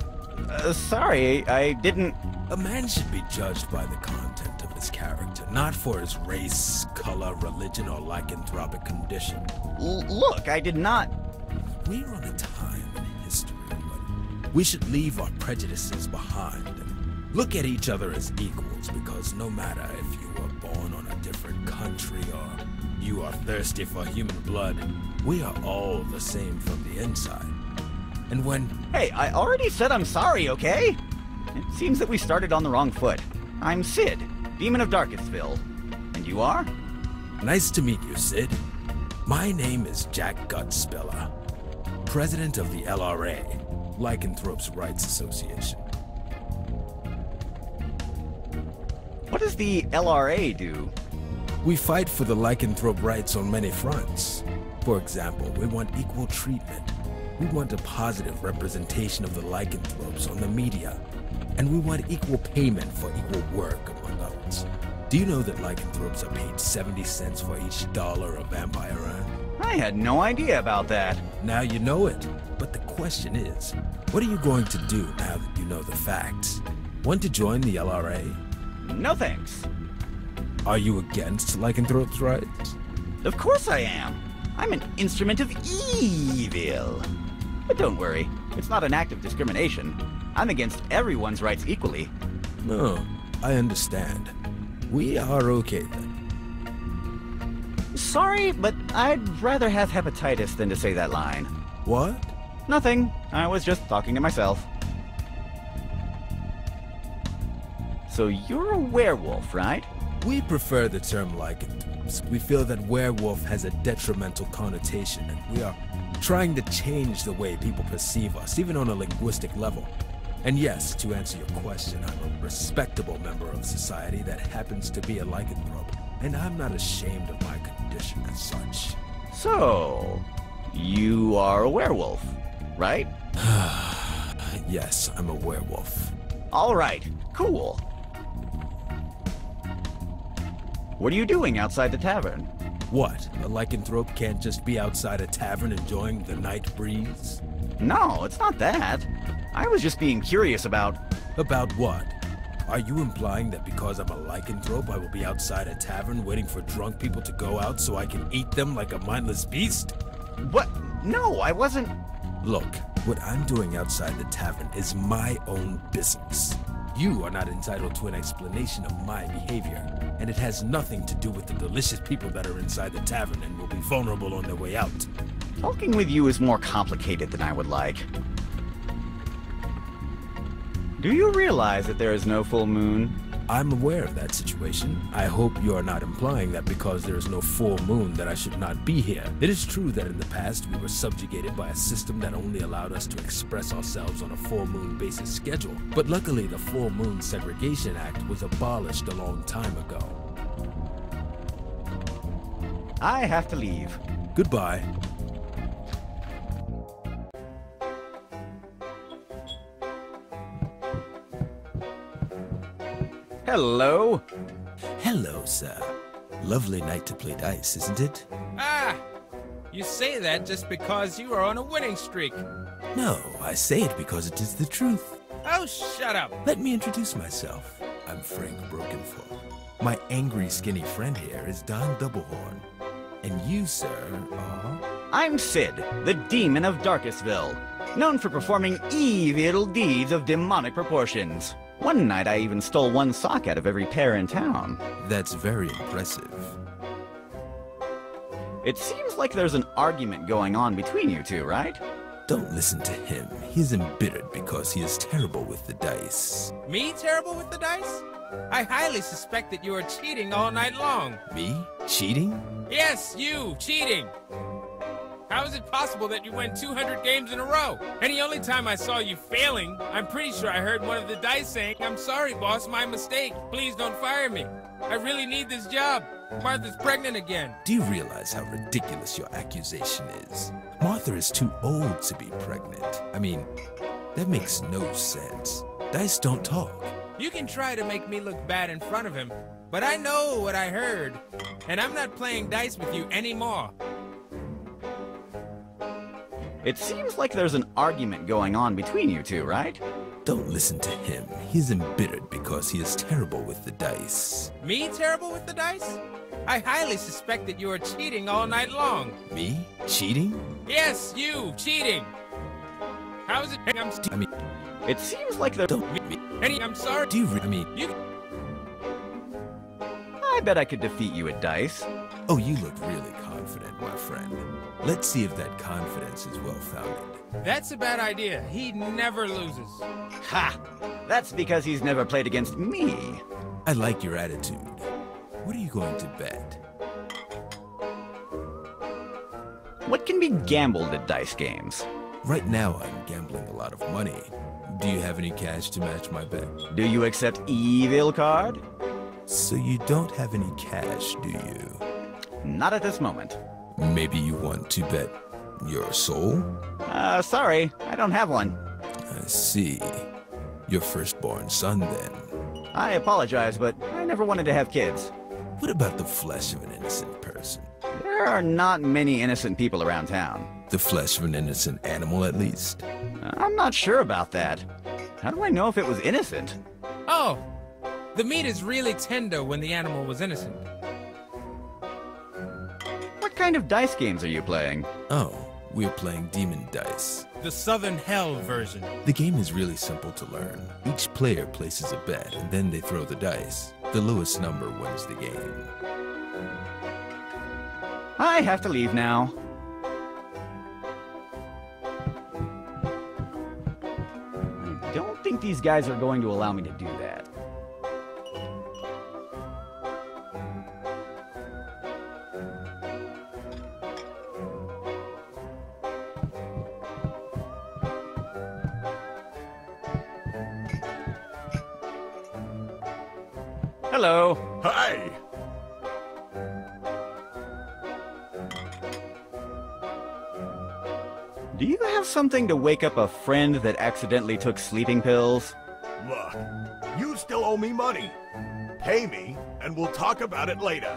Sorry, I didn't... A man should be judged by the content of his character, not for his race, color, religion, or lycanthropic condition. Look, I did not... We run a time in history when we should leave our prejudices behind and look at each other as equals, because no matter if you were born on a different country or you are thirsty for human blood, we are all the same from the inside. And when... Hey, I already said I'm sorry, okay? It seems that we started on the wrong foot. I'm Sid, Demon of DarkestVille. And you are? Nice to meet you, Sid. My name is Jack Gutspiller, president of the LRA, Lycanthropes Rights Association. What does the LRA do? We fight for the lycanthrope rights on many fronts. For example, we want equal treatment. We want a positive representation of the lycanthropes on the media. And we want equal payment for equal work, among others. Do you know that lycanthropes are paid 70 cents for each dollar a vampire earns? I had no idea about that. Now you know it. But the question is, what are you going to do now that you know the facts? Want to join the LRA? No thanks. Are you against lycanthropes' rights? Of course I am. I'm an instrument of evil. But don't worry, it's not an act of discrimination. I'm against everyone's rights equally. No, I understand. We are okay then. Sorry, but I'd rather have hepatitis than to say that line. What? Nothing. I was just talking to myself. So you're a werewolf, right? We prefer the term lycanthropes. We feel that werewolf has a detrimental connotation, and we are trying to change the way people perceive us, even on a linguistic level. And yes, to answer your question, I'm a respectable member of society that happens to be a lycanthrope, and I'm not ashamed of my condition as such. So, you are a werewolf, right? Yes, I'm a werewolf. All right, cool. What are you doing outside the tavern? What? A lycanthrope can't just be outside a tavern enjoying the night breeze? No, it's not that. I was just being curious about... About what? Are you implying that because I'm a lycanthrope, I will be outside a tavern waiting for drunk people to go out so I can eat them like a mindless beast? What? No, I wasn't... Look, what I'm doing outside the tavern is my own business. You are not entitled to an explanation of my behavior, and it has nothing to do with the delicious people that are inside the tavern and will be vulnerable on their way out. Talking with you is more complicated than I would like. Do you realize that there is no full moon? I'm aware of that situation. I hope you are not implying that because there is no full moon that I should not be here. It is true that in the past we were subjugated by a system that only allowed us to express ourselves on a full moon basis schedule. But luckily the Full Moon Segregation Act was abolished a long time ago. I have to leave. Goodbye. Hello. Hello, sir. Lovely night to play dice, isn't it? Ah! You say that just because you are on a winning streak. No, I say it because it is the truth. Oh, shut up. Let me introduce myself. I'm Frank Brokenfall. My angry, skinny friend here is Don Doublehorn. And you, sir, are... I'm Sid, the demon of DarkestVille, known for performing evil deeds of demonic proportions. One night I even stole one sock out of every pair in town. That's very impressive. It seems like there's an argument going on between you two, right? Don't listen to him. He's embittered because he is terrible with the dice. Me terrible with the dice? I highly suspect that you are cheating all night long. Me? Cheating? Yes, you, cheating. How is it possible that you win 200 games in a row? And the only time I saw you failing, I'm pretty sure I heard one of the dice saying, "I'm sorry, boss, my mistake. Please don't fire me. I really need this job. Martha's pregnant again." Do you realize how ridiculous your accusation is? Martha is too old to be pregnant. I mean, that makes no sense. Dice don't talk. You can try to make me look bad in front of him, but I know what I heard, and I'm not playing dice with you anymore. It seems like there's an argument going on between you two, right? Don't listen to him. He's embittered because he is terrible with the dice. Me terrible with the dice? I highly suspect that you are cheating all night long. Me? Cheating? Yes, you, cheating. How is it? It seems like there's... I'm sorry. Do you I bet I could defeat you at dice. Oh, you look really confident, my friend. Let's see if that confidence is well-founded. That's a bad idea. He never loses. Ha! That's because he's never played against me. I like your attitude. What are you going to bet? What can be gambled at dice games? Right now, I'm gambling a lot of money. Do you have any cash to match my bet? Do you accept evil card? So you don't have any cash, do you? Not at this moment. Maybe you want to bet your soul? Sorry, I don't have one. I see. Your firstborn son, then. I apologize, but I never wanted to have kids. What about the flesh of an innocent person? There are not many innocent people around town. The flesh of an innocent animal, at least? I'm not sure about that. How do I know if it was innocent? Oh, the meat is really tender when the animal was innocent. What kind of dice games are you playing? Oh, we're playing Demon Dice. The Southern Hell version. The game is really simple to learn. Each player places a bet, and then they throw the dice. The lowest number wins the game. I have to leave now. don't think these guys are going to allow me to do that. Hello. Hi. Do you have something to wake up a friend that accidentally took sleeping pills? Look, you still owe me money. Pay me, and we'll talk about it later.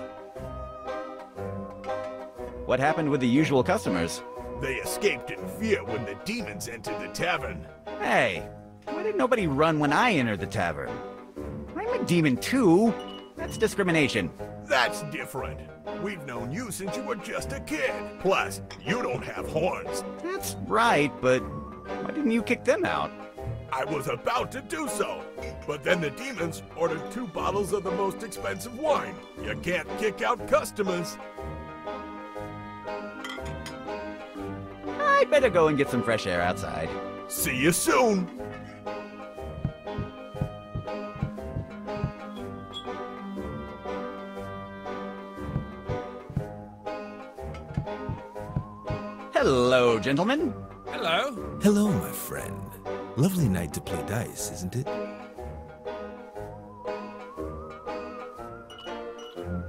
What happened with the usual customers? They escaped in fear when the demons entered the tavern. Hey, why did nobody run when I entered the tavern? I'm a demon too. That's discrimination. That's different. We've known you since you were just a kid. Plus, you don't have horns. That's right, but why didn't you kick them out? I was about to do so, but then the demons ordered 2 bottles of the most expensive wine. You can't kick out customers. I better go and get some fresh air outside. See you soon. Hello, gentlemen. Hello. Hello, my friend. Lovely night to play dice, isn't it?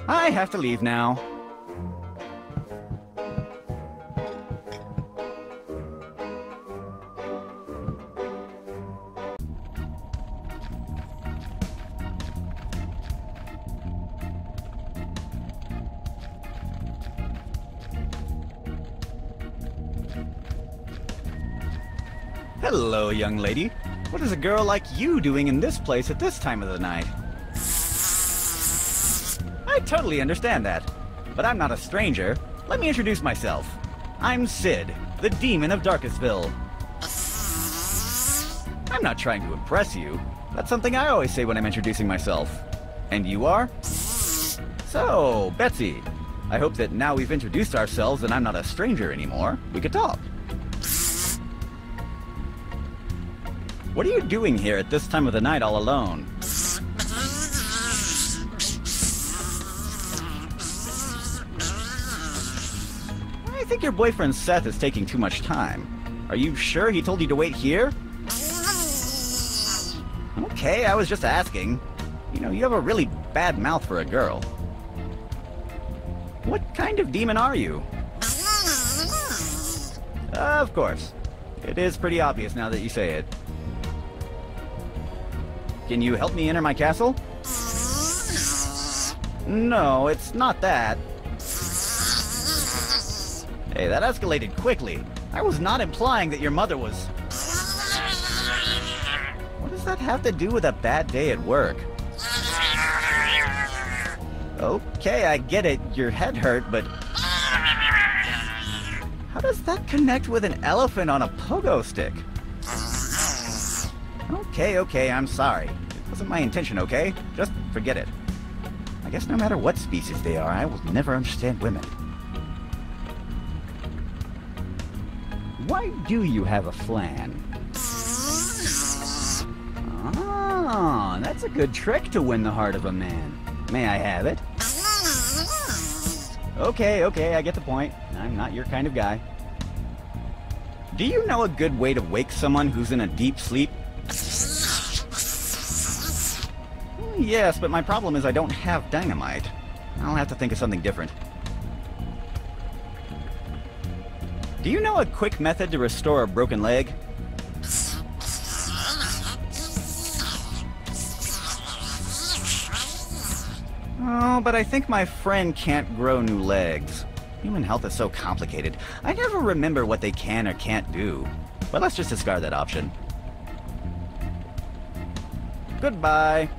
I have to leave now. Hello, young lady. What is a girl like you doing in this place at this time of the night? I totally understand that, but I'm not a stranger. Let me introduce myself. I'm Sid, the demon of DarkestVille. I'm not trying to impress you. That's something I always say when I'm introducing myself. And you are? So, Betsy, I hope that now we've introduced ourselves and I'm not a stranger anymore, we could talk. What are you doing here at this time of the night all alone? I think your boyfriend Seth is taking too much time. Are you sure he told you to wait here? Okay, I was just asking. You know, you have a really bad mouth for a girl. What kind of demon are you? Of course. It is pretty obvious now that you say it. Can you help me enter my castle? No, it's not that. Hey, that escalated quickly. I was not implying that your mother was... What does that have to do with a bad day at work? Okay, I get it. Your head hurt, but... How does that connect with an elephant on a pogo stick? Okay, I'm sorry. It wasn't my intention, okay? Just forget it. I guess no matter what species they are, I will never understand women. Why do you have a flan? Ah, that's a good trick to win the heart of a man. May I have it? Okay, I get the point. I'm not your kind of guy. Do you know a good way to wake someone who's in a deep sleep? Yes, but my problem is I don't have dynamite. I'll have to think of something different. Do you know a quick method to restore a broken leg? Oh, but I think my friend can't grow new legs. Human health is so complicated. I never remember what they can or can't do. But let's just discard that option. Goodbye.